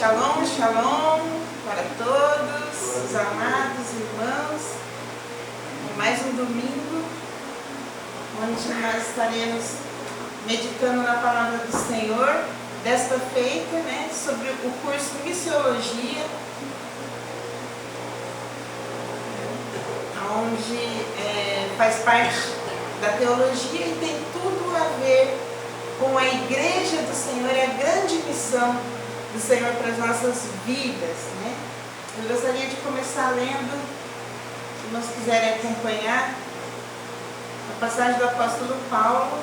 Shalom, shalom para todos os amados irmãos. Mais um domingo, onde nós estaremos meditando na palavra do Senhor, desta feita, sobre o curso Missiologia, onde faz parte da teologia e tem tudo a ver com a igreja do Senhor e a grande missão do Senhor para as nossas vidas, Eu gostaria de começar lendo, se nós quiserem acompanhar, a passagem do apóstolo Paulo,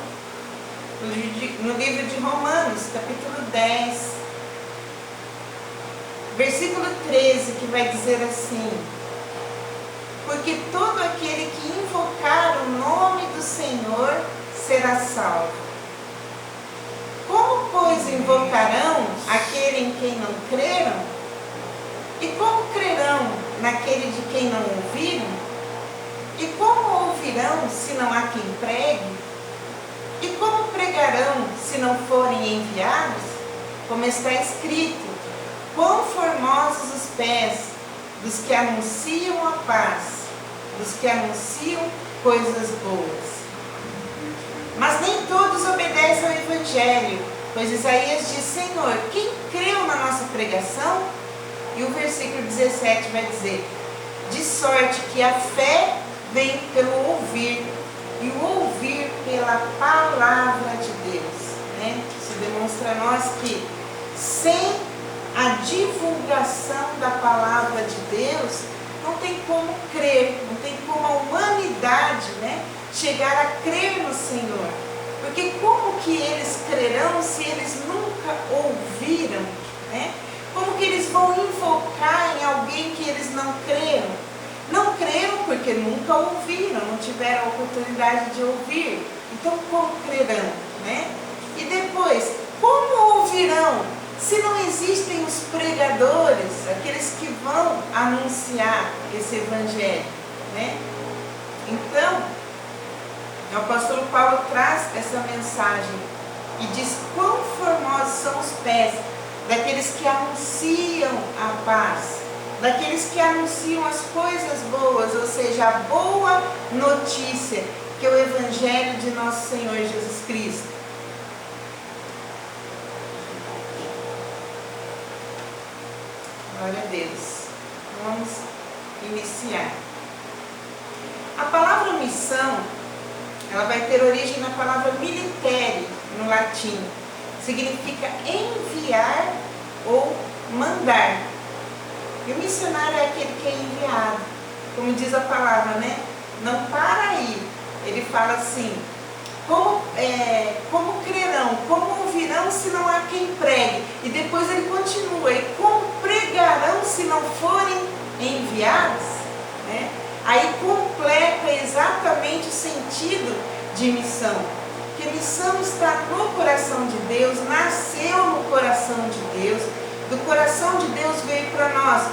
no livro de Romanos, capítulo 10, versículo 13, que vai dizer assim: porque todo aquele que invocar o nome do Senhor será salvo. Como, pois, invocarão aquele em quem não creram? E como crerão naquele de quem não ouviram? E como ouvirão se não há quem pregue? E como pregarão se não forem enviados? Como está escrito: quão formosos os pés dos que anunciam a paz, dos que anunciam coisas boas. Mas nem todos obedecem ao Evangelho, pois Isaías diz: Senhor, quem creu na nossa pregação? E o versículo 17 vai dizer: de sorte que a fé vem pelo ouvir, e o ouvir pela palavra de Deus. Isso demonstra a nós que sem a divulgação da palavra de Deus, não tem como crer, não tem como a humanidade chegar a crer no Senhor. Porque como que eles crerão se eles nunca ouviram? Como que eles vão invocar em alguém que eles não creram? Não creram porque nunca ouviram, não tiveram a oportunidade de ouvir. Então como crerão? E depois, como ouvirão se não existem os pregadores, aqueles que vão anunciar esse evangelho? Então, o apóstolo Paulo traz essa mensagem e diz: quão formosos são os pés daqueles que anunciam a paz, daqueles que anunciam as coisas boas, ou seja, a boa notícia, que é o evangelho de nosso Senhor Jesus Cristo. Glória a Deus. Vamos iniciar. A palavra missão, ela vai ter origem na palavra militere, no latim. Significa enviar ou mandar. E o missionário é aquele que é enviado. Como diz a palavra, não para aí. Ele fala assim: como crerão, como ouvirão se não há quem pregue? E depois ele continua: e como pregarão se não forem enviados? Aí completa exatamente o sentido de missão. Que missão está no coração de Deus, nasceu no coração de Deus, do coração de Deus veio para nós.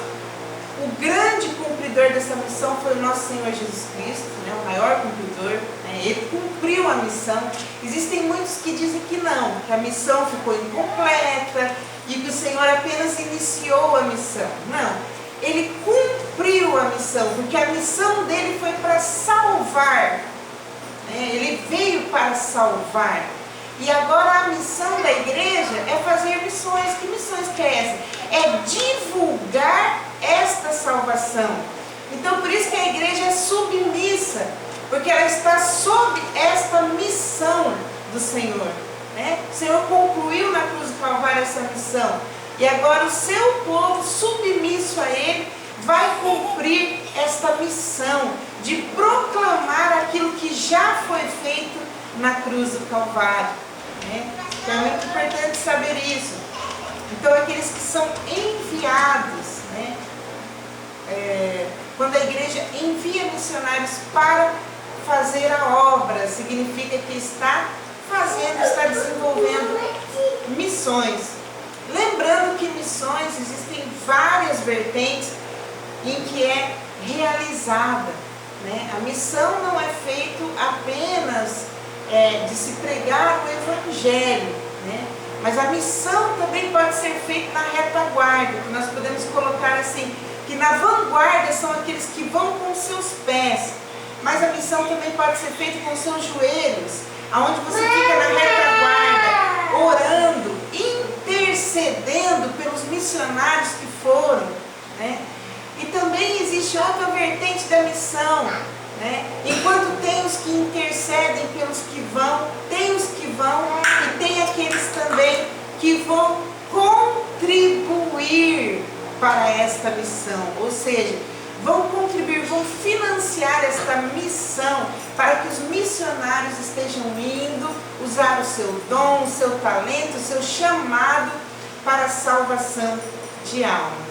O grande cumpridor dessa missão foi o nosso Senhor Jesus Cristo, o maior cumpridor. Ele cumpriu a missão. Existem muitos que dizem que não, que a missão ficou incompleta e que o Senhor apenas iniciou a missão. Não, ele cumpriu a missão, porque a missão dele foi para salvar. Ele veio para salvar. E agora a missão da igreja é fazer missões. Que missões que é essa? É divulgar esta salvação. Então por isso que a igreja é submissa, porque ela está sob esta missão do Senhor. O Senhor concluiu na cruz do Calvário essa missão. E agora o seu povo, submisso a Ele, vai cumprir esta missão de proclamar aquilo que já foi feito na cruz do Calvário. Então é muito importante saber isso. Então aqueles que são enviados, quando a igreja envia missionários para fazer a obra, significa que está desenvolvendo missões. Lembrando que missões existem várias vertentes em que é realizada. A missão não é feita apenas de se pregar o Evangelho. Mas a missão também pode ser feita na retaguarda, que nós podemos colocar assim, que na vanguarda são aqueles que vão com seus pés, mas a missão também pode ser feita com seus joelhos, aonde você fica na retaguarda, orando, intercedendo pelos missionários que foram, né? E também existe outra vertente da missão, né? Enquanto tem os que intercedem pelos que vão, tem os que vão e tem aqueles também que vão contribuir para esta missão, ou seja, vão contribuir, vão financiar esta missão para que os missionários estejam indo usar o seu dom, o seu talento, o seu chamado para a salvação de almas.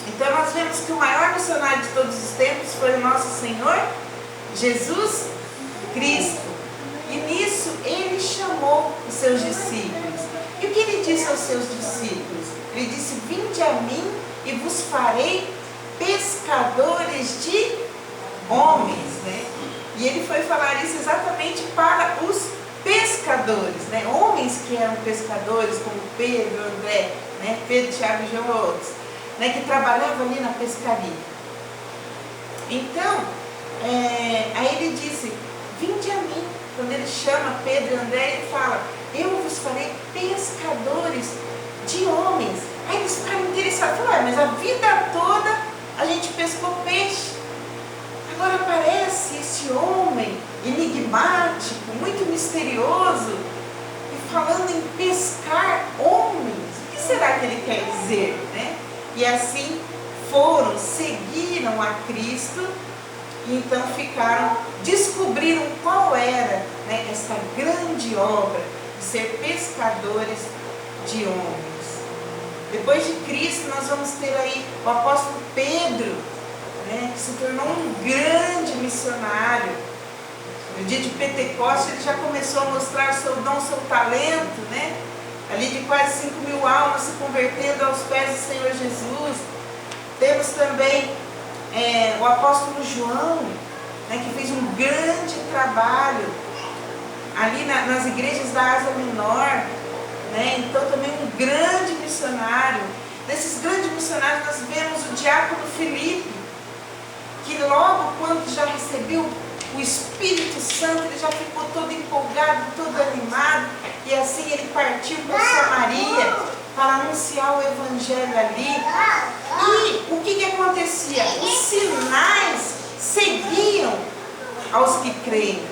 Então nós vemos que o maior missionário de todos os tempos foi o nosso Senhor Jesus Cristo. E nisso ele chamou os seus discípulos. E o que ele disse aos seus discípulos? Ele disse: vinde a mim e vos farei pescadores de homens, né? E ele foi falar isso exatamente para os pescadores, né? Homens que eram pescadores, como Pedro, André, né? Pedro, Tiago e João e outros, né? Que trabalhavam ali na pescaria. Então, aí ele disse: vinde a mim. Quando ele chama Pedro e André, ele fala: eu vos farei pescadores de homens. Aí eles ficaram interessados, falaram: mas a vida toda a gente pescou peixe. Agora aparece esse homem enigmático, muito misterioso, e falando em pescar homens. O que será que ele quer dizer, né? E assim foram, seguiram a Cristo, e então descobriram qual era, né, essa grande obra de ser pescadores de homens. Depois de Cristo nós vamos ter aí o apóstolo Pedro, né, que se tornou um grande missionário. No dia de Pentecostes ele já começou a mostrar o seu dom, o seu talento, né? Ali de quase 5.000 almas se convertendo aos pés do Senhor Jesus. Temos também o apóstolo João, né, que fez um grande trabalho ali nas igrejas da Ásia Menor, né? Então também um grande missionário. Desses grandes missionários nós vemos o diácono Filipe, que logo quando já recebeu o Espírito Santo, ele já ficou todo empolgado, todo animado, e assim ele partiu para Samaria para anunciar o Evangelho ali. E o que acontecia? Os sinais seguiam aos que creem,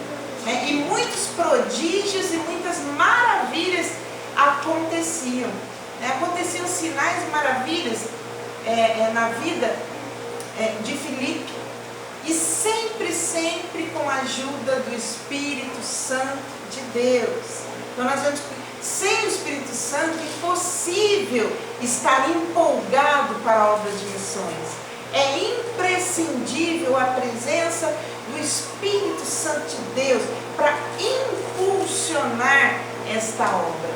né? E muitos prodígios e muitas maravilhas aconteciam, né? Aconteciam sinais e maravilhas na vida de Filipe, e sempre com a ajuda do Espírito Santo de Deus. Então nós vemos que sem o Espírito Santo é impossível estar empolgado para a obra de missões. É imprescindível a presença do Espírito Santo de Deus para impulsionar esta obra,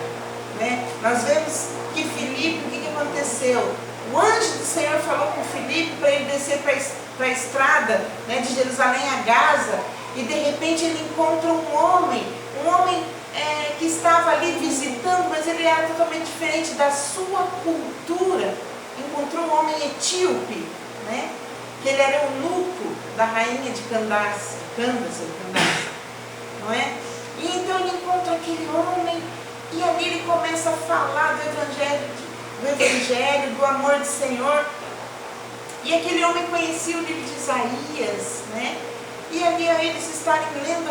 né? Nós vemos que Filipe, o que aconteceu? O anjo do Senhor falou com Filipe para ele descer para a estrada, né, de Jerusalém a Gaza, e de repente ele encontra um homem que estava ali visitando, mas ele era totalmente diferente da sua cultura. Encontrou um homem etíope, né, que ele era eunuco da rainha de Candace, não é? E então ele encontra aquele homem, e ali ele começa a falar do Evangelho, do amor do Senhor. E aquele homem conhecia o livro de Isaías, né? E ali a eles estarem lendo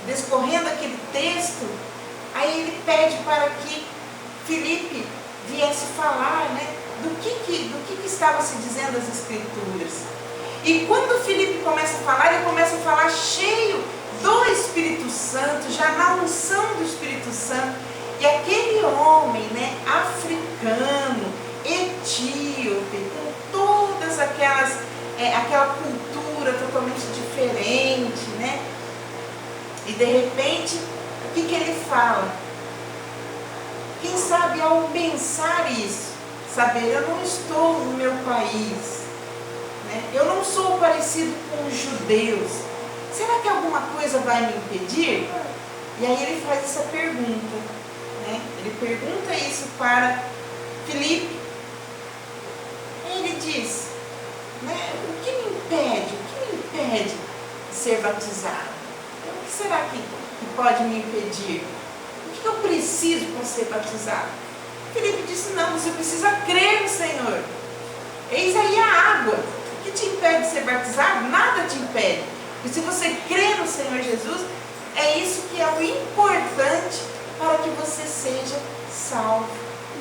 descorrendo aquele texto, aí ele pede para que Filipe viesse falar, né, do que estava se dizendo as Escrituras. E quando Filipe começa a falar, ele começa a falar cheio do Espírito Santo, já na unção do Espírito Santo. E aquele homem, né, africano, etíope, com todas aquela cultura totalmente diferente, né? E de repente, o que ele fala? Quem sabe ao pensar isso, saber, eu não estou no meu país, né? Eu não sou parecido com os judeus. Será que alguma coisa vai me impedir? E aí ele faz essa pergunta, né? Ele pergunta isso para Filipe. E ele diz, né, o que me impede de ser batizado? O que será que pode me impedir? O que eu preciso para ser batizado? Filipe disse, não, você precisa crer no Senhor. Eis aí a água. O que te impede de ser batizado? Nada te impede. Porque se você crê no Senhor Jesus, é isso que é o importante para que você seja salvo,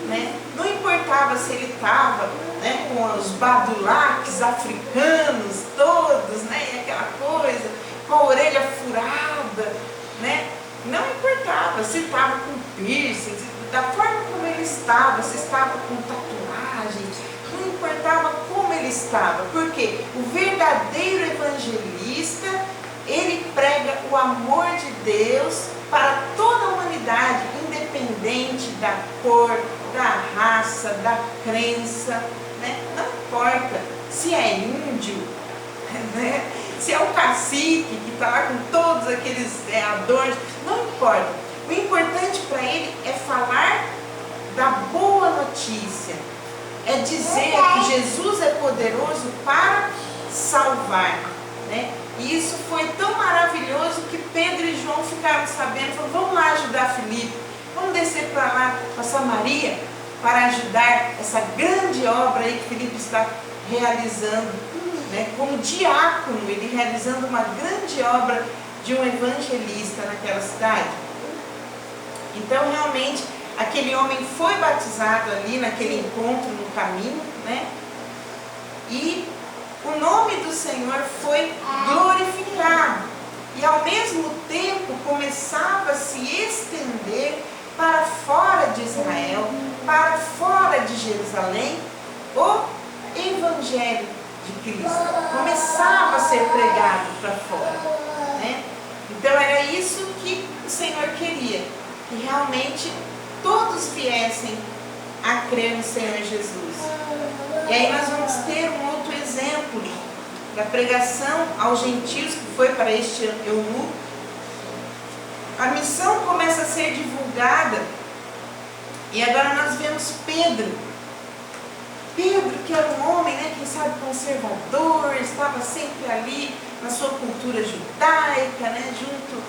né? Não importava se ele estava, né, com os badulaques africanos todos, né, e aquela coisa, com a orelha furada, né? Não importava se estava com piercing, da forma como ele estava, se estava com tatuagens, não importava como ele estava, porque o verdadeiro evangelista, ele prega o amor de Deus para toda a humanidade, independente da cor, da raça, da crença, né? Não importa se é índio, né? Se é o cacique que está lá com todos aqueles adornos, não importa. O importante para ele é falar da boa notícia, é dizer que Jesus é poderoso para salvar, né? E isso foi tão maravilhoso que Pedro e João ficaram sabendo, falaram, vamos lá ajudar Filipe, vamos descer para lá, para Samaria, para ajudar essa grande obra aí que Filipe está realizando, né? Como diácono, ele realizando uma grande obra de um evangelista naquela cidade. Então realmente aquele homem foi batizado ali naquele encontro no caminho, né? E o nome do Senhor foi glorificado. E ao mesmo tempo começava a se estender para fora de Israel, para fora de Jerusalém, o Evangelho de Cristo. Começava a ser pregado para fora, né? Então era isso que o Senhor queria, que realmente todos viessem a crer no Senhor Jesus. E aí nós vamos ter um outro exemplo da pregação aos gentios, que foi para este eunuco. A missão começa a ser divulgada, e agora nós vemos Pedro, que era um homem, né, quem sabe conservador, estava sempre ali na sua cultura judaica, né, junto,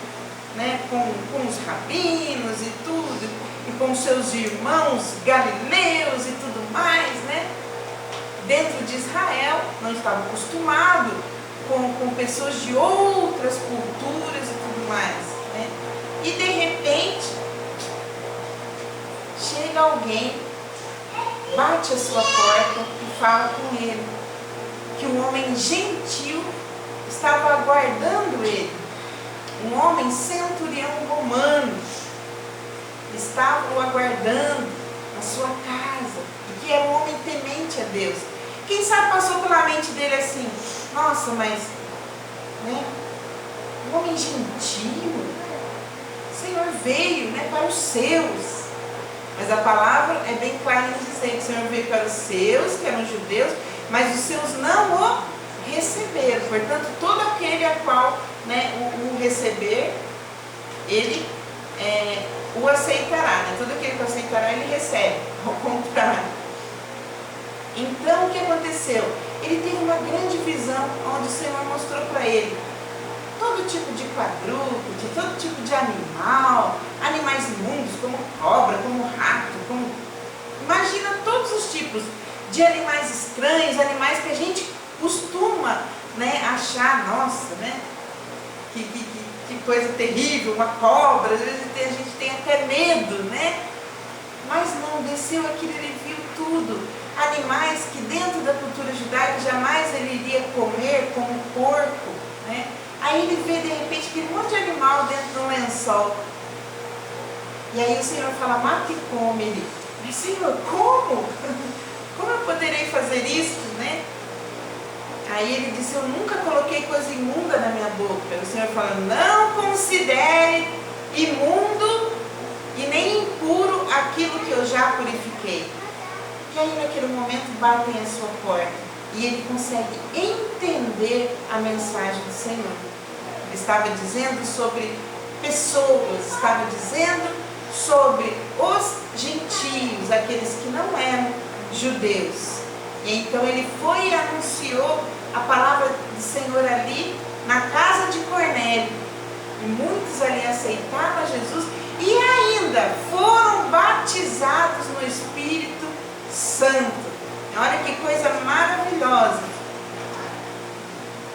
né, com os rabinos e tudo, e com seus irmãos galileus e tudo mais, né? Dentro de Israel, não estava acostumado com pessoas de outras culturas e tudo mais, né? E de repente, chega alguém, bate a sua porta e fala com ele, que um homem gentil estava aguardando ele. Um homem centurião romano estava o aguardando na sua casa, que era um homem temente a Deus. Quem sabe passou pela mente dele assim, nossa, mas, né, um homem gentil, o Senhor veio, né, para os seus. Mas a palavra é bem clara em dizer que o Senhor veio para os seus, que eram judeus, mas os seus não o receberam. Portanto, todo aquele a qual, né, o receber, ele o aceitará. Né? Todo aquele que o aceitará, ele recebe, ao contrário. Então, o que aconteceu? Ele teve uma grande visão, onde o Senhor mostrou para ele todo tipo de quadrúpede, todo tipo de animal, animais imundos, como cobra, como rato, como... Imagina todos os tipos de animais estranhos, animais que a gente costuma, né, achar, nossa, né, que coisa terrível, uma cobra, às vezes a gente tem até medo, né? Mas não, desceu aquilo, ele viu tudo. Animais que dentro da cultura judaica jamais ele iria comer, como porco, né? Aí ele vê de repente aquele monte de animal dentro de um lençol. E aí o Senhor fala, mata e come. Ele, mas Senhor, como? Como eu poderei fazer isso, né? Aí ele disse, eu nunca coloquei coisa imunda na minha boca. O Senhor fala, não considere imundo e nem impuro aquilo que eu já purifiquei. E aí naquele momento batem a sua porta e ele consegue entender a mensagem do Senhor. Ele estava dizendo sobre pessoas, estava dizendo sobre os gentios, aqueles que não eram judeus. E então ele foi e anunciou a palavra do Senhor ali na casa de Cornélio. E muitos ali aceitaram a Jesus e ainda foram batizados no Espírito Santo. Olha que coisa maravilhosa.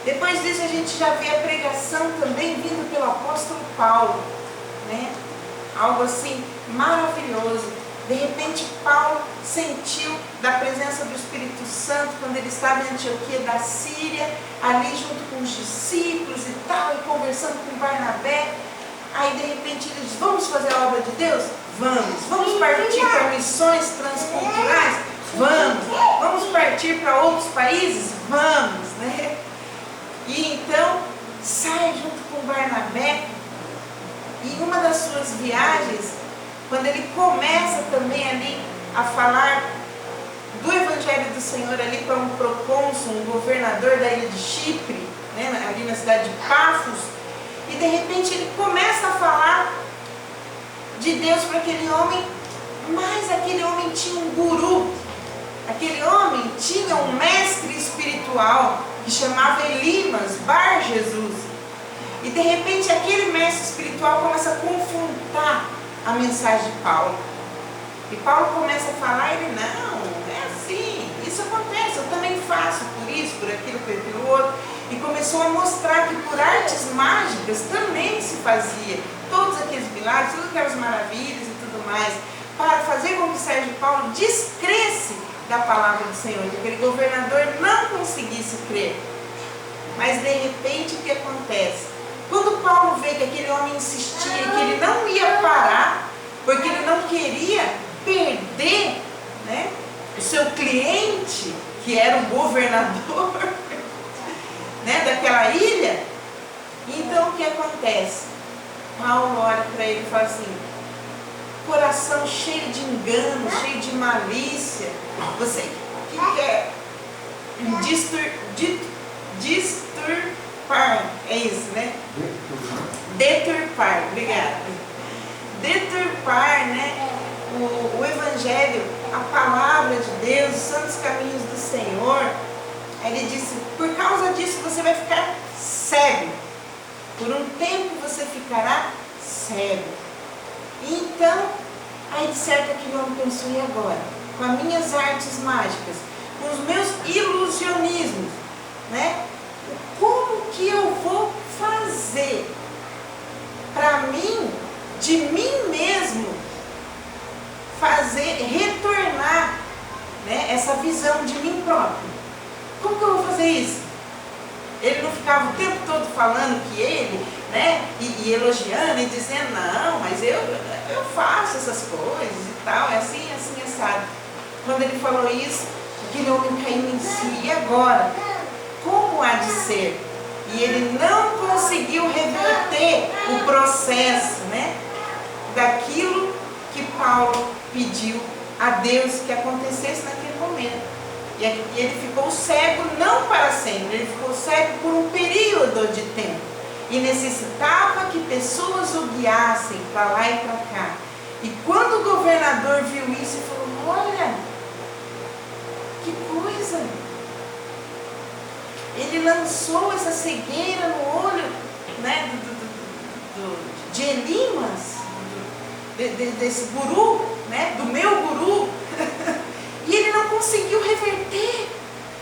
Depois disso a gente já vê a pregação também vindo pelo apóstolo Paulo, né? Algo assim maravilhoso. De repente Paulo sentiu da presença do Espírito Santo quando ele estava em Antioquia da Síria, ali junto com os discípulos e tal, e conversando com Barnabé. Aí de repente ele diz: vamos fazer a obra de Deus? Vamos partir para missões transculturais? Vamos partir para outros países? Vamos, né? E então sai junto com Barnabé. E em uma das suas viagens, quando ele começa também ali a falar do Evangelho do Senhor ali para um procônsul, um governador da ilha de Chipre, né, ali na cidade de Pafos, e de repente ele começa a falar de Deus para aquele homem, mas aquele homem tinha um guru, aquele homem tinha um mestre espiritual que chamava Elimas Bar Jesus. E de repente aquele mestre espiritual começa a confrontar a mensagem de Paulo. E Paulo começa a falar, ele: não, é assim, isso acontece, eu também faço por isso, por aquilo, pelo outro. E começou a mostrar que por artes mágicas também se fazia todos aqueles milagres, todas aquelas maravilhas e tudo mais, para fazer com que Sérgio Paulo descresse da palavra do Senhor, que aquele governador não conseguisse crer. Mas de repente o que acontece? Quando Paulo vê que aquele homem insistia, que ele não ia parar, porque ele não queria perder, né, o seu cliente, que era o governador né, daquela ilha, então o que acontece? Paulo olha para ele e fala assim: coração cheio de engano, cheio de malícia, você que quer deturpar, é isso, né? Deturpar, obrigada. Deturpar, né? O Evangelho, a palavra de Deus, os santos caminhos do Senhor. Aí ele disse: por causa disso você vai ficar cego. Por um tempo você ficará cego. E então, aí de certo aquele homem pensou: e agora? Com as minhas artes mágicas, com os meus ilusionismos, né? Como que eu vou fazer para mim, de mim mesmo, fazer, retornar, né, essa visão de mim próprio? Como que eu vou fazer isso? Ele não ficava o tempo todo falando que ele, né, e elogiando e dizendo: não, mas eu faço essas coisas e tal, é assim, assim, assado. Quando ele falou isso, aquele homem caiu em si: e agora? Como há de ser? E ele não conseguiu reverter o processo, né, daquilo que Paulo pediu a Deus que acontecesse naquele momento. E ele ficou cego não para sempre, ele ficou cego por um período de tempo. E necessitava que pessoas o guiassem para lá e para cá. E quando o governador viu isso, ele falou: olha, que coisa! Ele lançou essa cegueira no olho, né, de Elimas, desse guru, né, do meu guru. E ele não conseguiu reverter,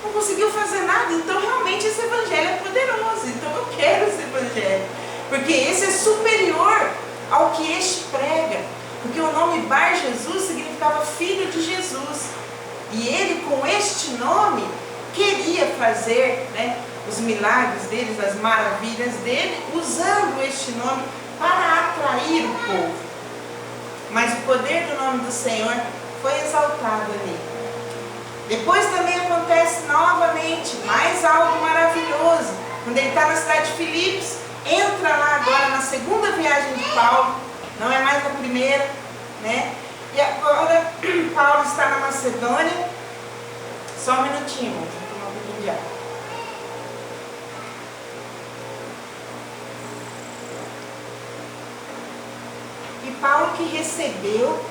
não conseguiu fazer nada. Então realmente esse evangelho é poderoso. Então eu quero esse evangelho, porque esse é superior ao que este prega. Porque o nome Bar Jesus significava filho de Jesus. E ele, com este nome, queria fazer, né, os milagres dele, as maravilhas dele, usando este nome para atrair o povo. Mas o poder do nome do Senhor foi exaltado ali. Depois também acontece novamente mais algo maravilhoso. Quando ele está na cidade de Filipos, entra lá agora na segunda viagem de Paulo, não é mais na primeira, né? E agora Paulo está na Macedônia. Só um minutinho, vou tomar um pouquinho de água. Paulo que recebeu,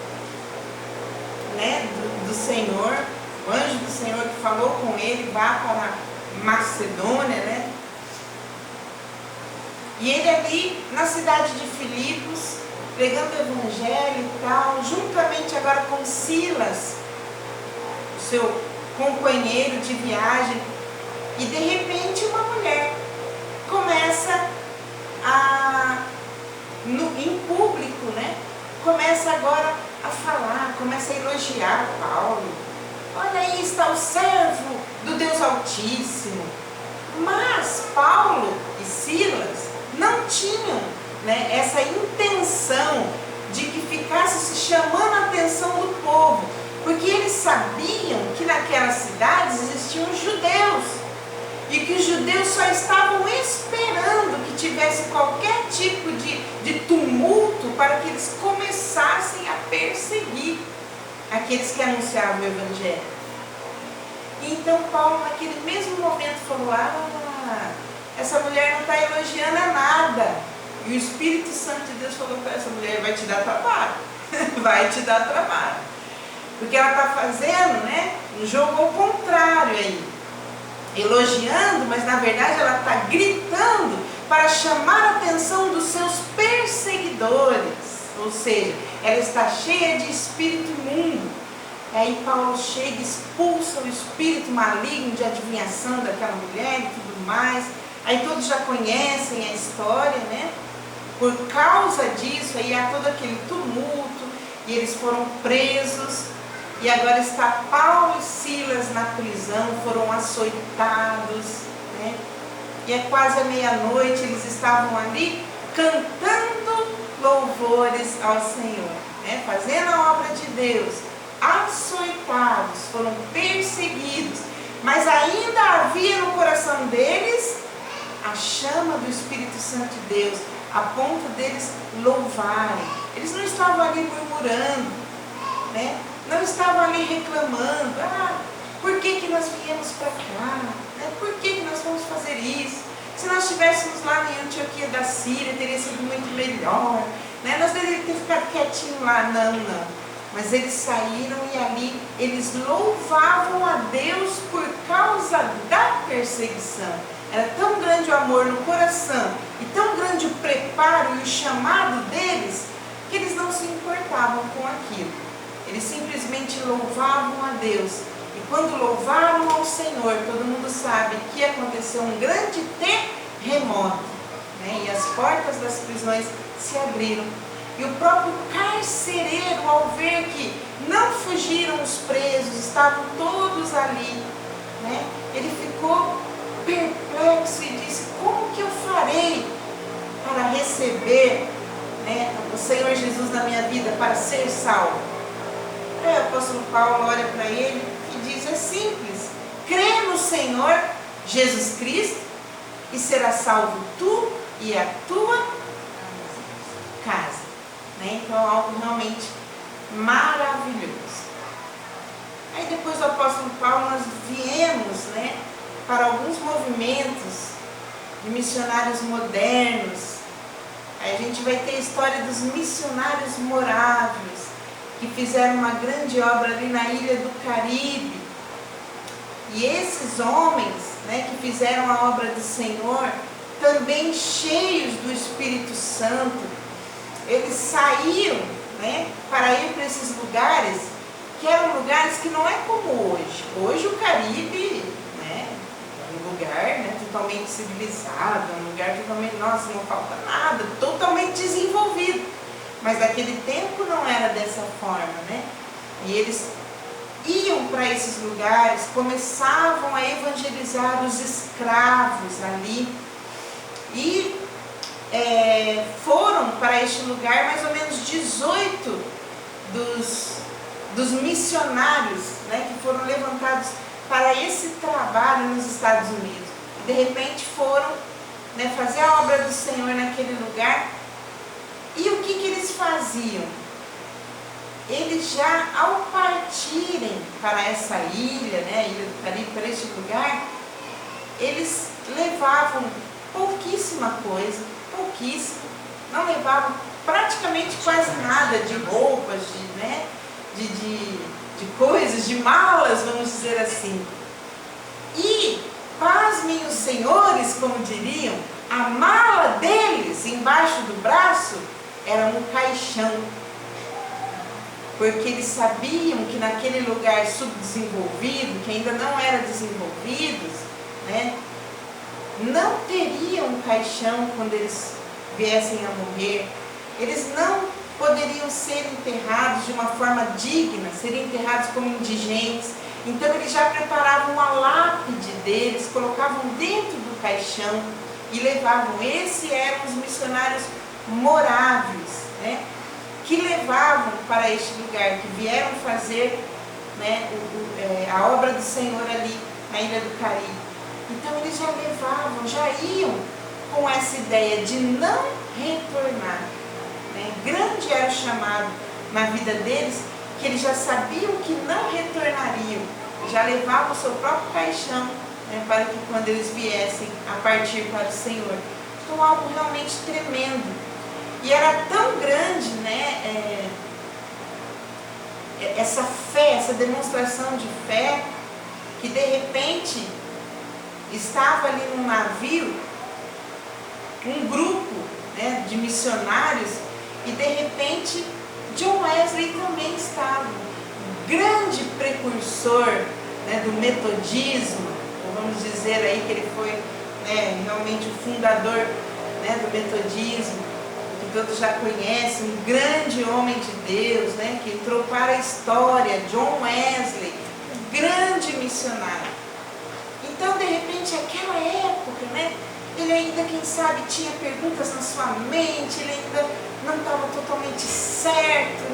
né, do Senhor, o anjo do Senhor que falou com ele, vá para Macedônia, né? E ele ali na cidade de Filipos, pregando o evangelho e tal, juntamente agora com Silas, o seu companheiro de viagem, e de repente uma mulher começa em público, né? Começa agora a falar, começa a elogiar Paulo. Olha aí está o servo do Deus Altíssimo. Mas Paulo e Silas não tinham, né, essa intenção de que ficasse se chamando a atenção do povo, porque eles sabiam que naquelas cidades existiam judeus e que os judeus só estavam esperando que tivesse qualquer tipo de tumulto para que eles começassem a perseguir aqueles que anunciavam o evangelho. E então Paulo naquele mesmo momento falou: essa mulher não está elogiando a nada. E o Espírito Santo de Deus falou para essa mulher: vai te dar trabalho, vai te dar trabalho, porque ela está fazendo, né, um jogo ao contrário aí, elogiando, mas na verdade ela está gritando para chamar a atenção dos seus perseguidores, ou seja, ela está cheia de espírito imundo. Aí Paulo chega, expulsa o espírito maligno de adivinhação daquela mulher e tudo mais. Aí todos já conhecem a história, né? Por causa disso, aí há todo aquele tumulto, e eles foram presos, e agora está Paulo e Silas na prisão, foram açoitados, né? E é quase a meia-noite, eles estavam ali cantando louvores ao Senhor, né? Fazendo a obra de Deus, açoitados, foram perseguidos, mas ainda havia no coração deles a chama do Espírito Santo de Deus, a ponto deles louvarem. Eles não estavam ali murmurando, né? Não estavam ali reclamando: por que nós viemos para cá? Né? Por que nós vamos fazer isso? Se nós estivéssemos lá em Antioquia da Síria, teria sido muito melhor, né? Nós deveríamos ter ficado quietinho lá. Não. Mas eles saíram e ali eles louvavam a Deus por causa da perseguição. Era tão grande o amor no coração e tão grande o preparo e o chamado deles, que eles não se importavam com aquilo. Eles simplesmente louvavam a Deus. E quando louvaram ao Senhor, todo mundo sabe que aconteceu um grande terremoto, né? E as portas das prisões se abriram. E o próprio carcereiro, ao ver que não fugiram os presos, estavam todos ali, né? Ele ficou perplexo e disse: como que eu farei para receber, né, o Senhor Jesus na minha vida, para ser salvo? Aí o apóstolo Paulo olha para ele e diz: é simples, crê no Senhor Jesus Cristo e será salvo tu e a tua casa. Né? Então é algo realmente maravilhoso. Aí depois do apóstolo Paulo nós viemos, né, para alguns movimentos de missionários modernos. Aí a gente vai ter a história dos missionários morávios, que fizeram uma grande obra ali na ilha do Caribe. E esses homens, né, que fizeram a obra do Senhor, também cheios do Espírito Santo, eles saíam, né, para ir para esses lugares, que eram lugares que não é como hoje. Hoje o Caribe, né, é um lugar, né, totalmente civilizado, é um lugar totalmente, nossa, não falta nada, totalmente desenvolvido. Mas naquele tempo não era dessa forma, né? E eles iam para esses lugares, começavam a evangelizar os escravos ali. E foram para este lugar mais ou menos 18 dos missionários, né, que foram levantados para esse trabalho nos Estados Unidos. E de repente foram, né, fazer a obra do Senhor naquele lugar. E o que eles faziam? Eles já, ao partirem para essa ilha, né, a ilha do Caribe, para este lugar, eles levavam pouquíssima coisa, pouquíssimo, não levavam praticamente quase nada de roupas, de coisas, de malas, vamos dizer assim. E, pasmem os senhores, como diriam, a mala deles, embaixo do braço, era um caixão. Porque eles sabiam que naquele lugar subdesenvolvido, que ainda não era desenvolvido, não teriam um caixão quando eles viessem a morrer. Eles não poderiam ser enterrados de uma forma digna, serem enterrados como indigentes. Então eles já preparavam a lápide deles, colocavam dentro do caixão e levavam. Esses eram os missionários moráveis, que levavam para este lugar, que vieram fazer a obra do Senhor ali na Ilha do Caribe. Então eles já levavam, já iam com essa ideia de não retornar. Grande era o chamado na vida deles, que eles já sabiam que não retornariam, já levavam o seu próprio caixão, para que quando eles viessem a partir para o Senhor. Então algo realmente tremendo. E era tão grande, essa fé, essa demonstração de fé, que de repente estava ali num navio um grupo de missionários, e de repente John Wesley também estava, um grande precursor do metodismo, ou vamos dizer aí que ele foi realmente o fundador do metodismo, que todos já conhecem, um grande homem de Deus, que entrou para a história, John Wesley, um grande missionário. Então, de repente, aquela época, ele ainda, quem sabe, tinha perguntas na sua mente, ele ainda não estava totalmente certo,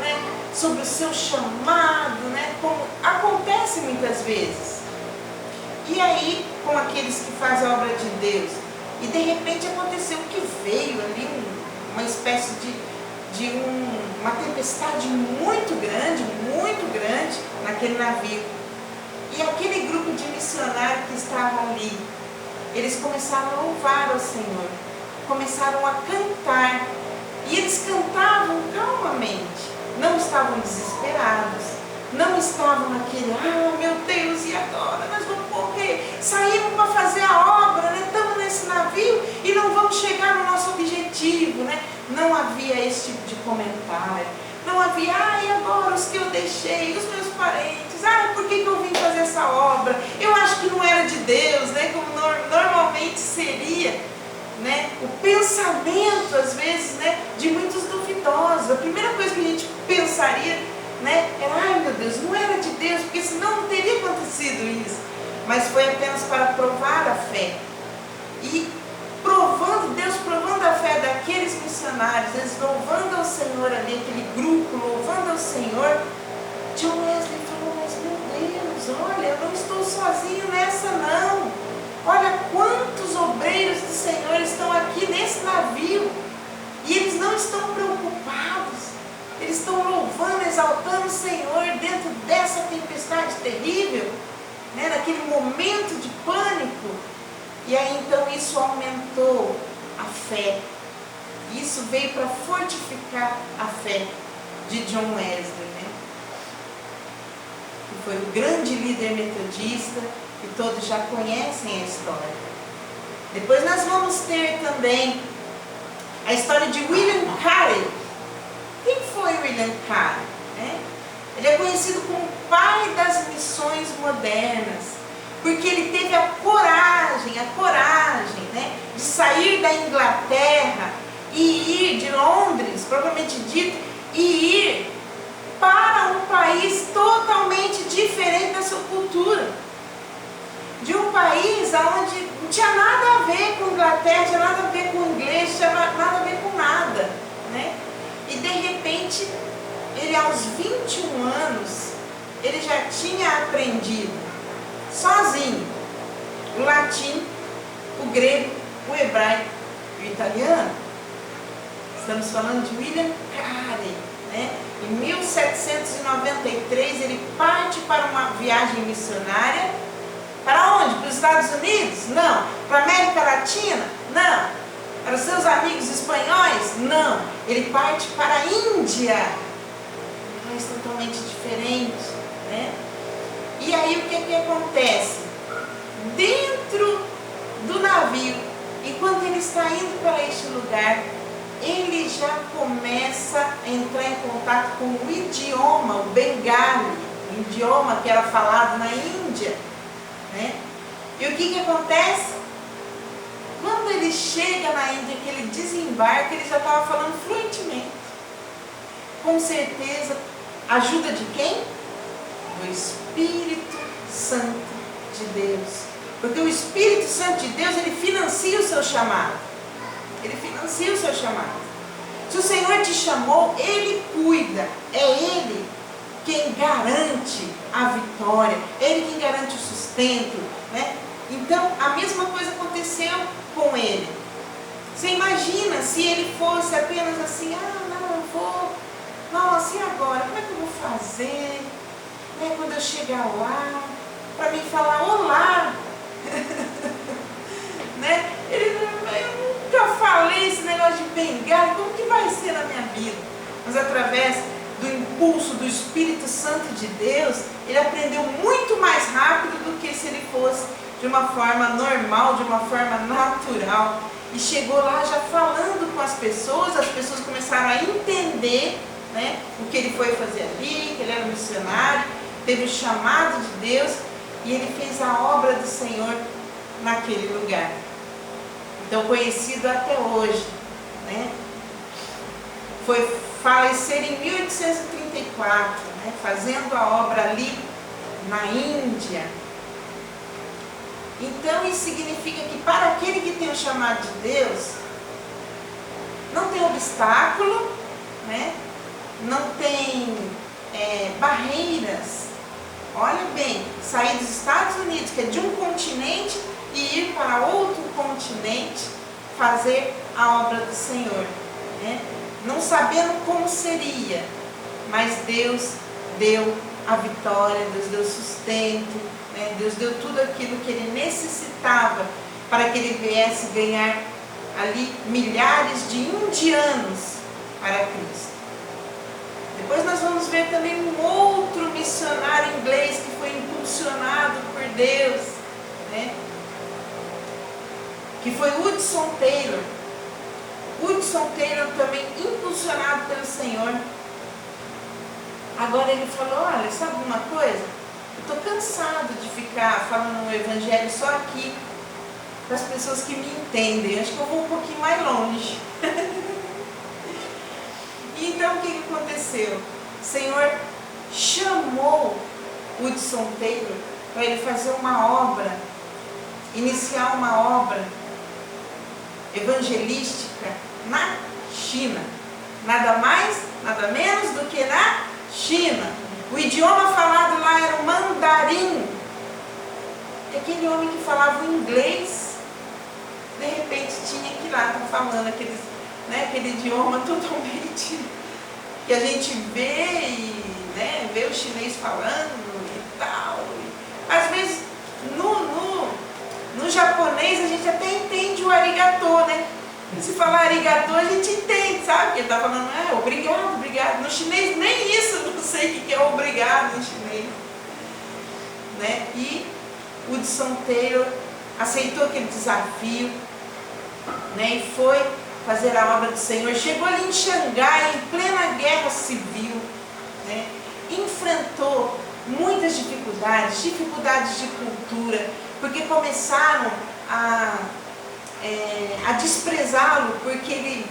sobre o seu chamado, como acontece muitas vezes. E aí, com aqueles que fazem a obra de Deus, e de repente aconteceu que veio ali uma espécie de uma tempestade muito grande naquele navio. E aquele grupo de missionários que estavam ali, eles começaram a louvar ao Senhor, começaram a cantar, e eles cantavam calmamente, não estavam desesperados, não estavam naquele, meu Deus, e agora nós vamos morrer, saímos para fazer a obra, estamos nesse navio e não vamos chegar no nosso objetivo, não havia esse tipo de comentário, não havia, e agora os que eu deixei, os meus parentes, por que eu vim fazer essa obra, eu acho que não era de Deus, como normalmente seria, o pensamento às vezes, de muitos duvidosos. A primeira coisa que a gente pensaria, era, meu Deus, não era de Deus, porque senão não teria acontecido isso. Mas foi apenas para provar a fé. E Deus provando a fé daqueles missionários, eles louvando ao Senhor ali, aquele grupo louvando ao Senhor. John Wesley falou, mas meu Deus, olha, eu não estou sozinho nessa não. Olha quantos obreiros do Senhor estão aqui nesse navio. E eles não estão preocupados. Eles estão louvando, exaltando o Senhor dentro dessa tempestade terrível, naquele momento de pânico. E aí então isso aumentou a fé. Isso veio para fortificar a fé de John Wesley, que foi o grande líder metodista, que todos já conhecem a história. Depois nós vamos ter também a história de William Carey. Quem foi William Carey? Ele é conhecido como o pai das missões modernas, porque ele teve a coragem, de sair da Inglaterra e ir de Londres, propriamente dito, e ir para um país totalmente diferente da sua cultura. De um país onde não tinha nada a ver com Inglaterra, não tinha nada a ver com inglês, não tinha nada a ver com nada. E de repente, ele aos 21 anos, ele já tinha aprendido sozinho o latim, o grego, o hebraico e o italiano. Estamos falando de William Carey. Em 1793 ele parte para uma viagem missionária. Para onde? Para os Estados Unidos? Não. Para a América Latina? Não. Para os seus amigos espanhóis? Não, ele parte para a Índia. Um país totalmente diferente, né? E aí o que acontece? Dentro do navio, enquanto ele está indo para este lugar, ele já começa a entrar em contato com o idioma, o bengali, o idioma que era falado na Índia, né? E o que acontece? Quando ele chega na Índia, que ele desembarca, ele já estava falando fluentemente. Com certeza, ajuda de quem? Do Espírito Santo de Deus. Porque o Espírito Santo de Deus, ele financia o seu chamado. Ele financia o seu chamado. Se o Senhor te chamou, Ele cuida. É Ele quem garante a vitória. É Ele quem garante o sustento, né? Então, a mesma coisa aconteceu com ele. Você imagina se ele fosse apenas assim, não, eu vou, nossa, e agora? Como é que eu vou fazer? Né, quando eu chegar lá, para me falar olá. Né? Eu nunca falei esse negócio de bengala, como que vai ser na minha vida? Mas através do impulso do Espírito Santo de Deus, ele aprendeu muito mais rápido do que se ele fosse de uma forma normal, de uma forma natural. E chegou lá já falando com as pessoas começaram a entender, né, o que ele foi fazer ali, que ele era missionário, teve o chamado de Deus e ele fez a obra do Senhor naquele lugar. Então, conhecido até hoje, né? Foi falecer em 1834, né? Fazendo a obra ali na Índia. Então, isso significa que para aquele que tem o chamado de Deus, não tem obstáculo, né? Não tem barreiras. Olha bem, sair dos Estados Unidos, que é de um continente, e ir para outro continente, fazer a obra do Senhor, né? Não sabendo como seria, mas Deus deu a vitória, Deus deu sustento, né? Deus deu tudo aquilo que ele necessitava para que ele viesse ganhar ali milhares de indianos para Cristo. Depois nós vamos ver também um outro missionário inglês que foi impulsionado por Deus, né? Que foi Hudson Taylor. Hudson Taylor também impulsionado pelo Senhor. Agora ele falou, olha, sabe uma coisa? Eu estou cansado de ficar falando o evangelho só aqui para as pessoas que me entendem. Acho que eu vou um pouquinho mais longe. E então o que aconteceu? O Senhor chamou Hudson Taylor para ele fazer uma obra, iniciar uma obra evangelística na China. Nada mais, nada menos do que na China. O idioma falado lá era o mandarim. E aquele homem que falava o inglês, de repente tinha que ir lá estar falando aquele idioma totalmente que a gente vê e, né, vê o chinês falando e tal. Às vezes no japonês a gente até entende o arigatô, né? Se falar arigatô a gente entende, sabe? Porque ele está falando, obrigado, obrigado. No chinês nem isso eu não sei o que é obrigado em chinês, né? E Hudson Taylor aceitou aquele desafio, né? E foi fazer a obra do Senhor. Chegou ali em Xangai, em plena guerra civil, né? Enfrentou muitas dificuldades de cultura, porque começaram a desprezá-lo, porque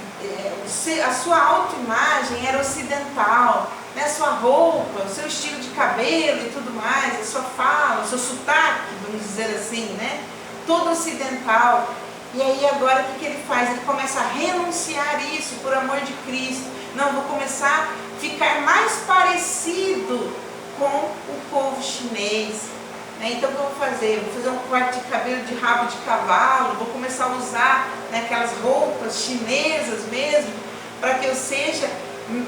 a sua autoimagem era ocidental, né? A sua roupa, o seu estilo de cabelo e tudo mais, a sua fala, o seu sotaque, vamos dizer assim, né? Todo ocidental. E aí agora o que ele faz? Ele começa a renunciar isso por amor de Cristo. Não, vou começar a ficar mais parecido com o povo chinês. Então o que eu vou fazer? Vou fazer um corte de cabelo de rabo de cavalo, vou começar a usar, né, aquelas roupas chinesas mesmo, para que eu seja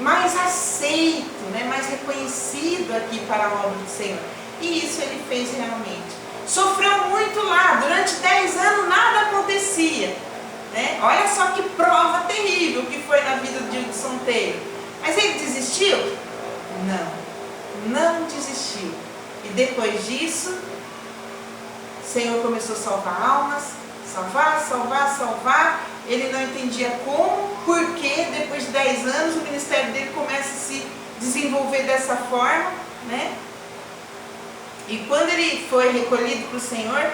mais aceito, né, mais reconhecido aqui para a obra do Senhor. E isso ele fez realmente. Sofreu muito lá, durante 10 anos nada acontecia. né? Olha só que prova terrível que foi na vida de Hudson Taylor. Mas ele desistiu? Não desistiu. E depois disso, o Senhor começou a salvar almas, salvar. Ele não entendia como, porque depois de 10 anos o ministério dele começa a se desenvolver dessa forma, né? E quando ele foi recolhido para o Senhor,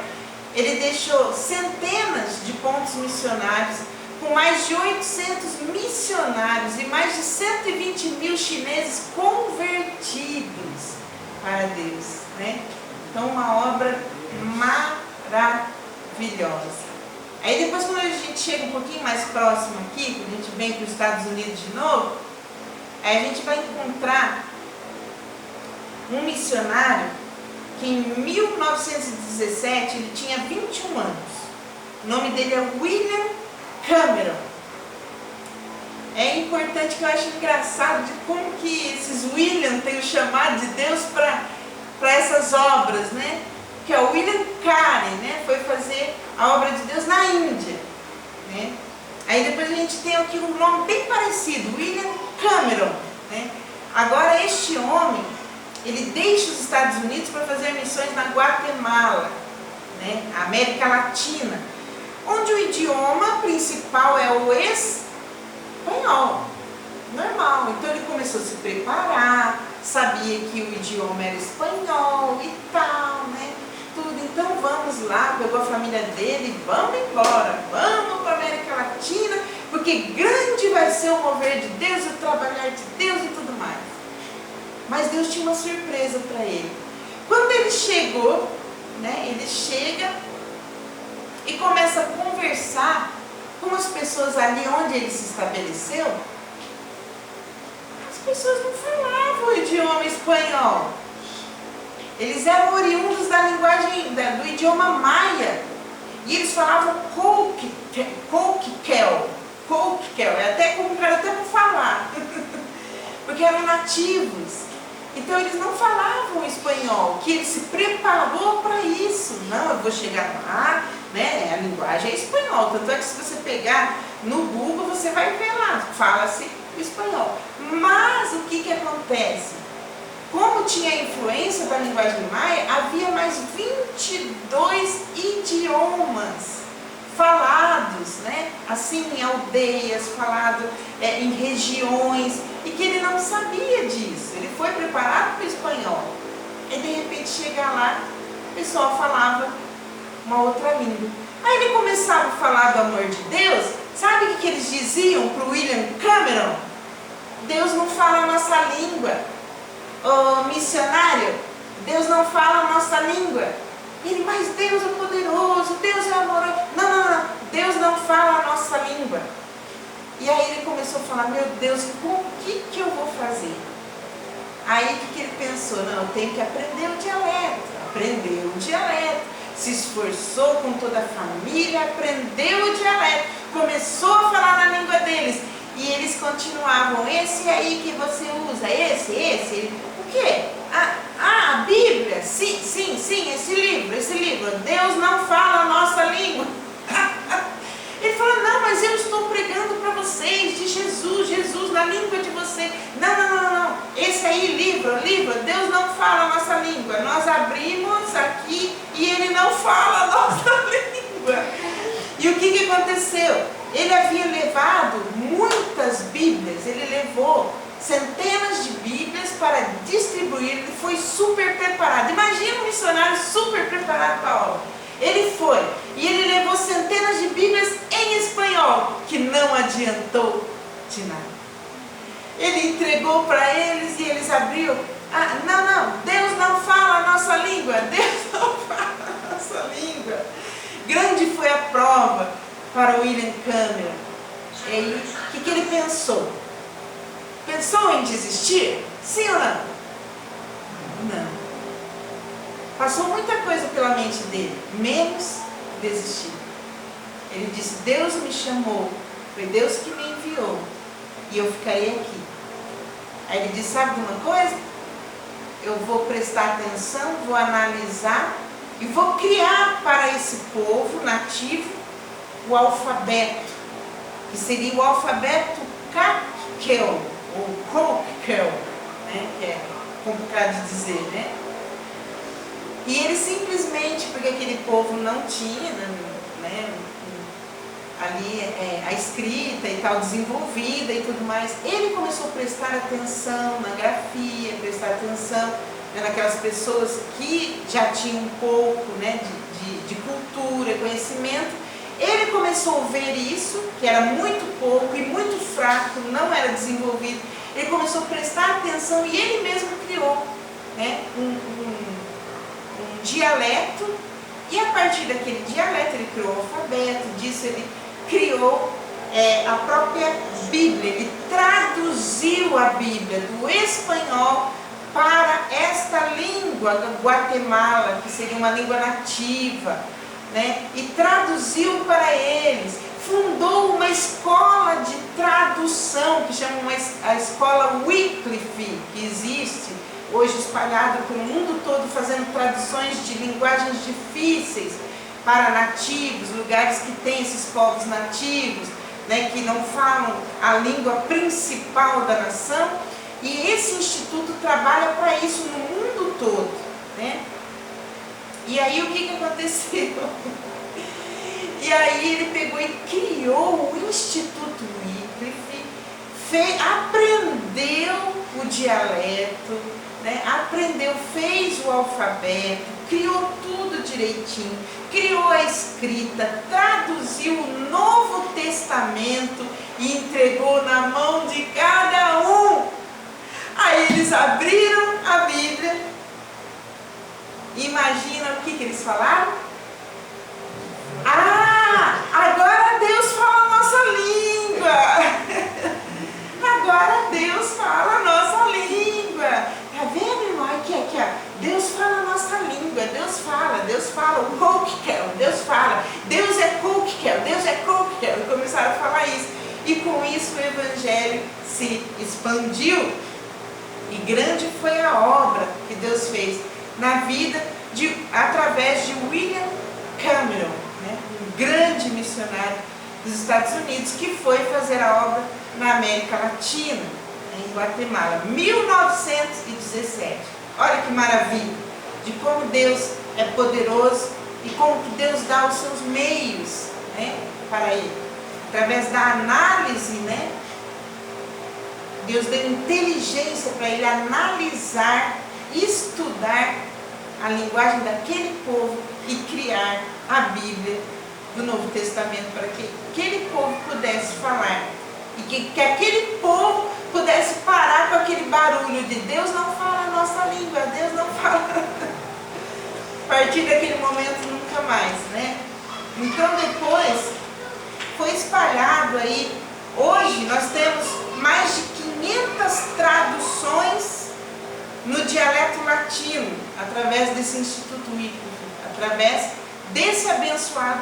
ele deixou centenas de pontos missionários, com mais de 800 missionários e mais de 120 mil chineses convertidos para Deus, né? Então, uma obra maravilhosa. Aí depois, quando a gente chega um pouquinho mais próximo aqui, quando a gente vem para os Estados Unidos de novo, aí a gente vai encontrar um missionário que em 1917 ele tinha 21 anos. O nome dele é William Cameron. É importante, que eu acho engraçado de como que esses William têm o chamado de Deus para essas obras, né? Que é o William Carey, né? Foi fazer a obra de Deus na Índia, né? Aí depois a gente tem aqui um nome bem parecido, William Cameron, né? Agora este homem, ele deixa os Estados Unidos para fazer missões na Guatemala, né? América Latina, onde o idioma principal é o espanhol, normal. Então ele começou a se preparar, sabia que o idioma era espanhol e tal, né? Tudo. Então vamos lá, pegou a família dele, vamos embora, vamos para a América Latina, porque grande vai ser o mover de Deus, o trabalhar de Deus e tudo mais. Mas Deus tinha uma surpresa para ele. Quando ele chegou, né, ele chega e começa a conversar com as pessoas ali onde ele se estabeleceu. As pessoas não falavam o idioma espanhol. Eles eram oriundos da linguagem, do idioma maia. E eles falavam Colquiquel. É até complicado até para falar. Porque eram nativos. Então eles não falavam espanhol, que ele se preparou para isso. Não, eu vou chegar lá, né? A linguagem é espanhol. Tanto é que se você pegar no Google, você vai ver lá, fala-se o espanhol. Mas o que acontece? Como tinha a influência da linguagem maia, havia mais 22 idiomas falados, né? Assim, em aldeias, falado em regiões, e que ele não sabia disso. Ele foi preparado para o espanhol. E de repente chega lá, o pessoal falava uma outra língua. Aí ele começava a falar do amor de Deus. Sabe o que eles diziam para o William Cameron? Deus não fala a nossa língua. Ô missionário, Deus não fala a nossa língua. Ele, mas Deus é poderoso, Deus é amoroso. Não, Deus não fala a nossa língua. E aí ele começou a falar, meu Deus, o que eu vou fazer? Aí o que ele pensou? Não, eu tenho que aprender o dialeto. Aprendeu o dialeto, se esforçou com toda a família, aprendeu o dialeto, começou a falar na língua deles. E eles continuavam, esse aí que você usa, esse. O quê? A Bíblia, sim, esse livro, Deus não fala a nossa língua. Ele falou, não, mas eu estou pregando para vocês de Jesus na língua de vocês. Não, esse aí, livro, Deus não fala a nossa língua. Nós abrimos aqui e ele não fala a nossa língua. E o que aconteceu? Ele havia levado muitas Bíblias, ele levou centenas de Bíblias para distribuir, ele foi super preparado. Imagina um missionário super preparado para a obra. Ele foi, e ele levou centenas de Bíblias em espanhol, que não adiantou de nada. Ele entregou para eles e eles abriram. Não, Deus não fala a nossa língua, Deus não fala a nossa língua. Grande foi a prova para William Cameron. E aí, o que ele pensou? Pensou em desistir? Sim ou não? Não. Passou muita coisa pela mente dele, menos desistir. Ele disse, Deus me chamou, foi Deus que me enviou, e eu ficarei aqui. Aí ele disse, sabe de uma coisa? Eu vou prestar atenção, vou analisar, e vou criar para esse povo nativo o alfabeto, que seria o alfabeto Kakel, ou Kokel, né, que é complicado de dizer, né? E ele simplesmente, porque aquele povo não tinha, né, ali a escrita e tal desenvolvida e tudo mais, ele começou a prestar atenção na grafia, prestar atenção, né, naquelas pessoas que já tinham um pouco, né, de cultura, conhecimento. Ele começou a ver isso, que era muito pouco e muito fraco, não era desenvolvido. Ele começou a prestar atenção e ele mesmo criou, né, um dialeto, e a partir daquele dialeto ele criou o alfabeto, disso ele criou a própria Bíblia. Ele traduziu a Bíblia do espanhol para esta língua do Guatemala, que seria uma língua nativa, né? E traduziu para eles. Fundou uma escola de tradução, que chama a escola Wycliffe, que existe hoje espalhada pelo mundo todo, fazendo traduções de linguagens difíceis para nativos, lugares que tem esses povos nativos, né, que não falam a língua principal da nação. E esse instituto trabalha para isso no mundo todo, né? E aí o que aconteceu? E aí ele pegou e criou o Instituto Wycliffe, aprendeu o dialeto, né? Aprendeu, fez o alfabeto, criou tudo direitinho, criou a escrita, traduziu o Novo Testamento e entregou na mão de cada um. Aí eles abriram a Bíblia. Imagina o que eles falaram? Ah, agora Deus fala a nossa língua. Agora Deus fala a nossa língua. Tá vendo, irmão? Aqui, ó. Deus fala a nossa língua. Deus fala. O Kokel, Deus fala. Deus é Kokel, Deus é Kokel. E começaram a falar isso. E com isso o Evangelho se expandiu. E grande foi a obra que Deus fez na vida através de William Cameron, né? Um grande missionário dos Estados Unidos, que foi fazer a obra na América Latina, em Guatemala, 1917. Olha que maravilha, de como Deus é poderoso e como que Deus dá os seus meios, né, para ele. Através da análise, né, Deus deu inteligência para ele analisar, estudar a linguagem daquele povo e criar a Bíblia do Novo Testamento para que aquele povo pudesse falar e que aquele povo pudesse parar com aquele barulho de Deus não fala a nossa língua, Deus não fala. A partir daquele momento nunca mais, né? Então depois foi espalhado aí. Hoje nós temos mais de 500 traduções no dialeto latino, através desse Instituto Wycliffe, através desse abençoado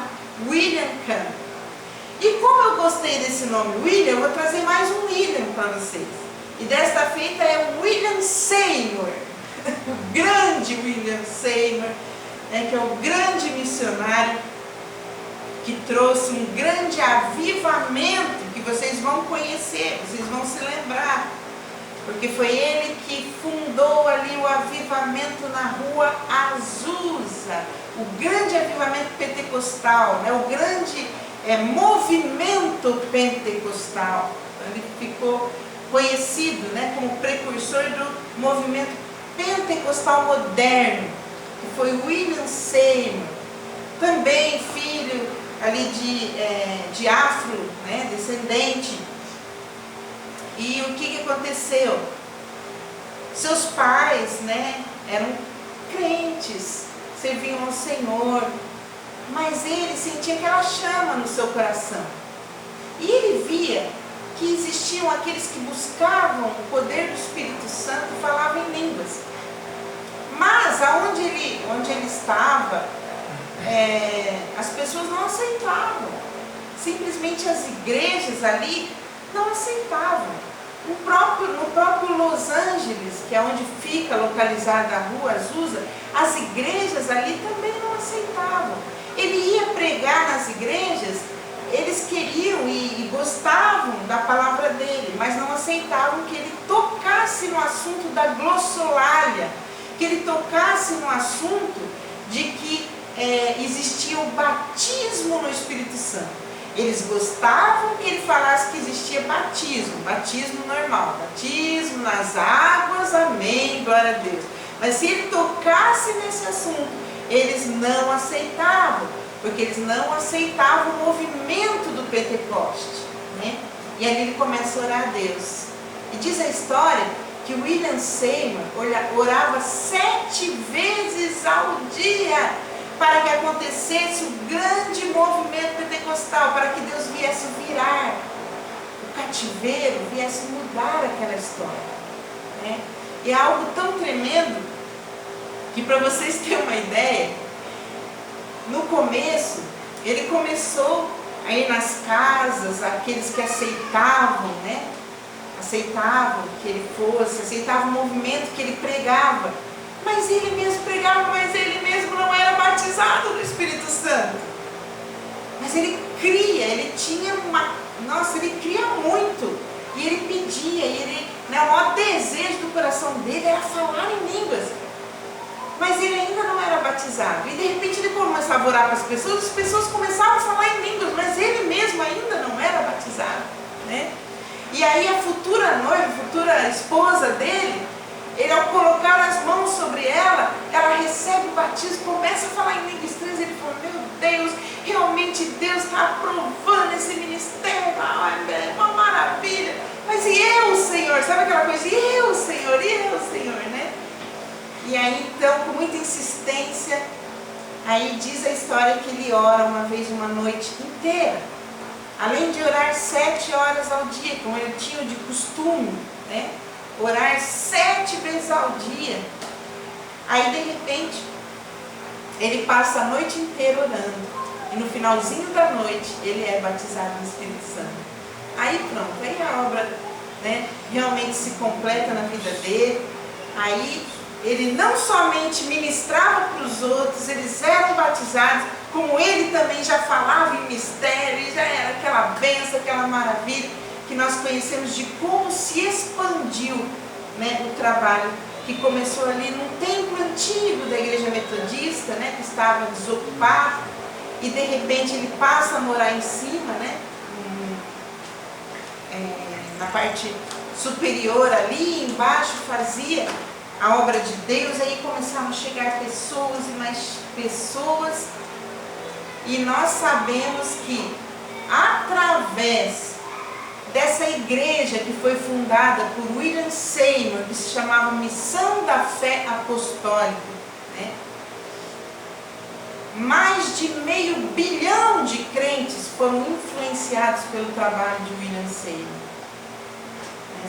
William Campbell. E como eu gostei desse nome William, eu vou trazer mais um William para vocês. E desta feita é o William Seymour, o grande William Seymour, né, que é o grande missionário que trouxe um grande avivamento que vocês vão conhecer, vocês vão se lembrar. Porque foi ele que fundou ali o avivamento na rua Azusa, o grande avivamento pentecostal, né? O grande movimento pentecostal. Ele ficou conhecido, né, como precursor do movimento pentecostal moderno, que foi William Seymour, também filho ali de afro, né, descendente. E o que aconteceu? Seus pais, né, eram crentes, serviam ao Senhor, mas ele sentia aquela chama no seu coração. E ele via que existiam aqueles que buscavam o poder do Espírito Santo e falavam em línguas. Mas onde ele estava, as pessoas não aceitavam. Simplesmente as igrejas ali não aceitavam. No próprio Los Angeles, que é onde fica localizada a rua Azusa, as igrejas ali também não aceitavam. Ele ia pregar nas igrejas eles queriam e gostavam da palavra dele, mas não aceitavam que ele tocasse no assunto da glossolalia, que ele tocasse no assunto de que existia o batismo no Espírito Santo. Eles gostavam que ele falasse que existia batismo normal, batismo nas águas, amém, glória a Deus. Mas se ele tocasse nesse assunto, eles não aceitavam, porque eles não aceitavam o movimento do Pentecoste, né? E ali ele começa a orar a Deus. E diz a história que William Seymour orava 7 vezes ao dia para que acontecesse o grande movimento pentecostal, para que Deus viesse virar o cativeiro, viesse mudar aquela história, né? E é algo tão tremendo que, para vocês terem uma ideia, no começo ele começou a ir nas casas, aqueles que aceitavam, né? Aceitavam que ele fosse, aceitavam o movimento que ele pregava. Mas ele mesmo pregava, mas ele mesmo não era batizado no Espírito Santo. Mas ele cria, ele tinha ele cria muito. E ele pedia, o maior desejo do coração dele era falar em línguas. Mas ele ainda não era batizado. E de repente ele começava a orar para as pessoas começavam a falar em línguas, mas ele mesmo ainda não era batizado, né? E aí a futura noiva, a futura esposa dele, ele, ao colocar as mãos sobre ela, ela recebe o batismo, começa a falar em língua estranha. Ele falou: meu Deus, realmente Deus está aprovando esse ministério, é uma maravilha. Mas e eu, Senhor? Sabe aquela coisa? E eu, Senhor? Né? E aí então, com muita insistência, aí diz a história que ele ora uma vez, uma noite inteira. Além de orar 7 horas ao dia, como ele tinha de costume, né? Orar 7 vezes ao dia. Aí de repente ele passa a noite inteira orando, e no finalzinho da noite ele é batizado no Espírito Santo. Aí pronto, aí a obra, né, realmente se completa na vida dele. Aí ele não somente ministrava para os outros, eles eram batizados, como ele também já falava em mistério, e já era aquela bênção, aquela maravilha que nós conhecemos de como se expandiu, né, o trabalho que começou ali num templo antigo da igreja metodista, né, que estava desocupado, e de repente ele passa a morar em cima, né, na parte superior ali, embaixo fazia a obra de Deus. Aí começaram a chegar pessoas e mais pessoas, e nós sabemos que através dessa igreja que foi fundada por William Seymour, que se chamava Missão da Fé Apostólica, né? Mais de 500 milhões de crentes foram influenciados pelo trabalho de William Seymour.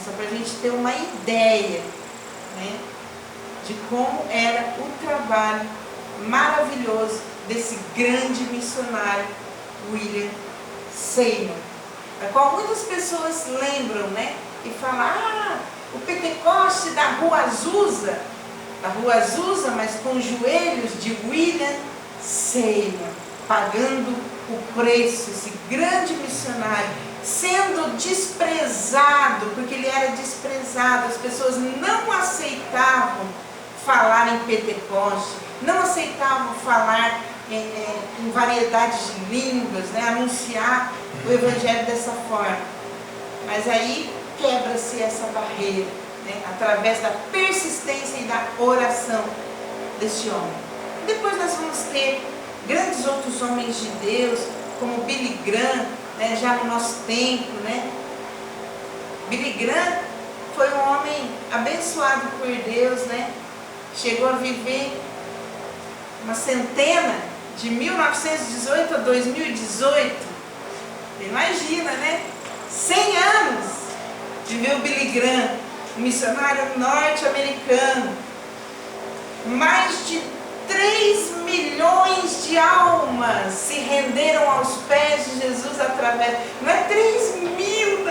Só para a gente ter uma ideia, né, de como era o trabalho maravilhoso desse grande missionário William Seymour, da qual muitas pessoas lembram, né, e falam: o Pentecoste da Rua Azusa, mas com os joelhos de William Seymour, pagando o preço, esse grande missionário, sendo desprezado, porque ele era desprezado, as pessoas não aceitavam falar em Pentecoste, não aceitavam falar em variedades de línguas, né, anunciar o Evangelho dessa forma. Mas aí quebra-se essa barreira, né, através da persistência e da oração desse homem. Depois nós vamos ter grandes outros homens de Deus, como Billy Graham, né, já no nosso tempo, né? Billy Graham foi um homem abençoado por Deus, né? Chegou a viver uma centena, de 1918 a 2018. Imagina, né? 100 anos viveu Billy Graham, um missionário norte-americano. Mais de 3 milhões de almas se renderam aos pés de Jesus através. Não é 3 mil,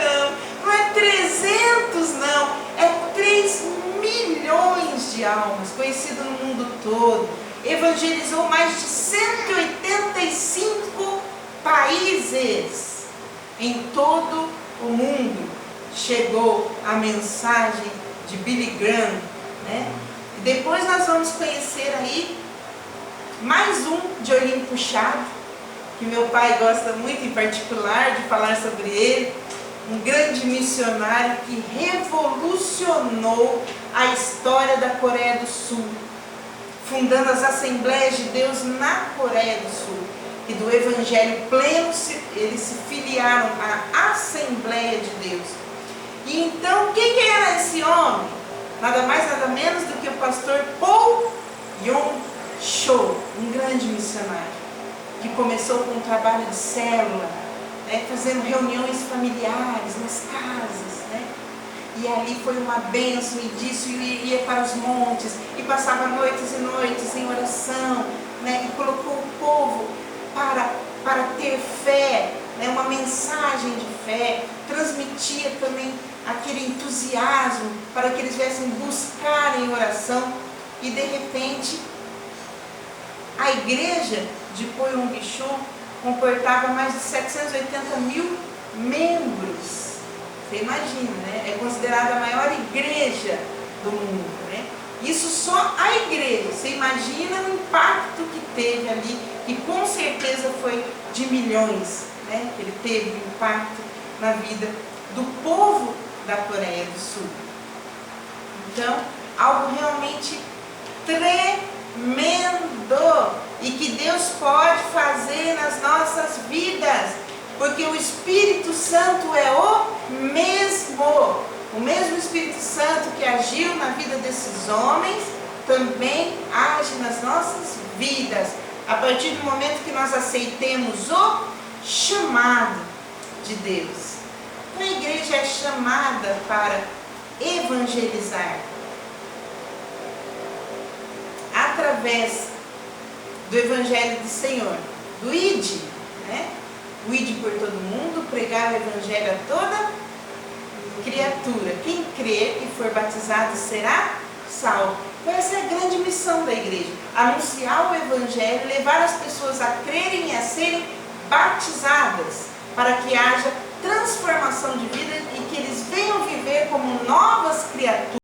não é 300, não. É 3 milhões de almas, conhecido no mundo todo. Evangelizou mais de 185 países, em todo o mundo, chegou a mensagem de Billy Graham, né? E depois nós vamos conhecer aí mais um de olhinho puxado, que meu pai gosta muito em particular de falar sobre ele, um grande missionário que revolucionou a história da Coreia do Sul, fundando as Assembleias de Deus na Coreia do Sul. E do Evangelho pleno, eles se filiaram à Assembleia de Deus. E então, quem era esse homem? Nada mais, nada menos do que o pastor Paul Yong-cho, um grande missionário, que começou com um trabalho de célula, né, fazendo reuniões familiares nas casas, né? E ali foi uma bênção, e disso ia para os montes, e passava noites e noites em oração, né? E colocou o povo para ter fé, né? Uma mensagem de fé, transmitia também aquele entusiasmo para que eles viessem buscar em oração. E de repente, a igreja de Poyong-cho comportava mais de 780 mil membros. Você imagina, né? É considerada a maior igreja do mundo, né? Isso só a igreja. Você imagina o impacto que teve ali, e com certeza foi de milhões, né? Ele teve impacto na vida do povo da Coreia do Sul. Então, algo realmente tremendo, e que Deus pode fazer nas nossas vidas, porque o Espírito Santo é o mesmo Espírito Santo que agiu na vida desses homens, também age nas nossas vidas, a partir do momento que nós aceitemos o chamado de Deus. Então, a igreja é chamada para evangelizar através do Evangelho do Senhor, do ID, né? O ID por todo mundo, pregar o Evangelho a toda criatura. Quem crer e for batizado será salvo. Então, essa é a grande missão da igreja: anunciar o Evangelho, levar as pessoas a crerem e a serem batizadas, para que haja transformação de vida e que eles venham viver como novas criaturas.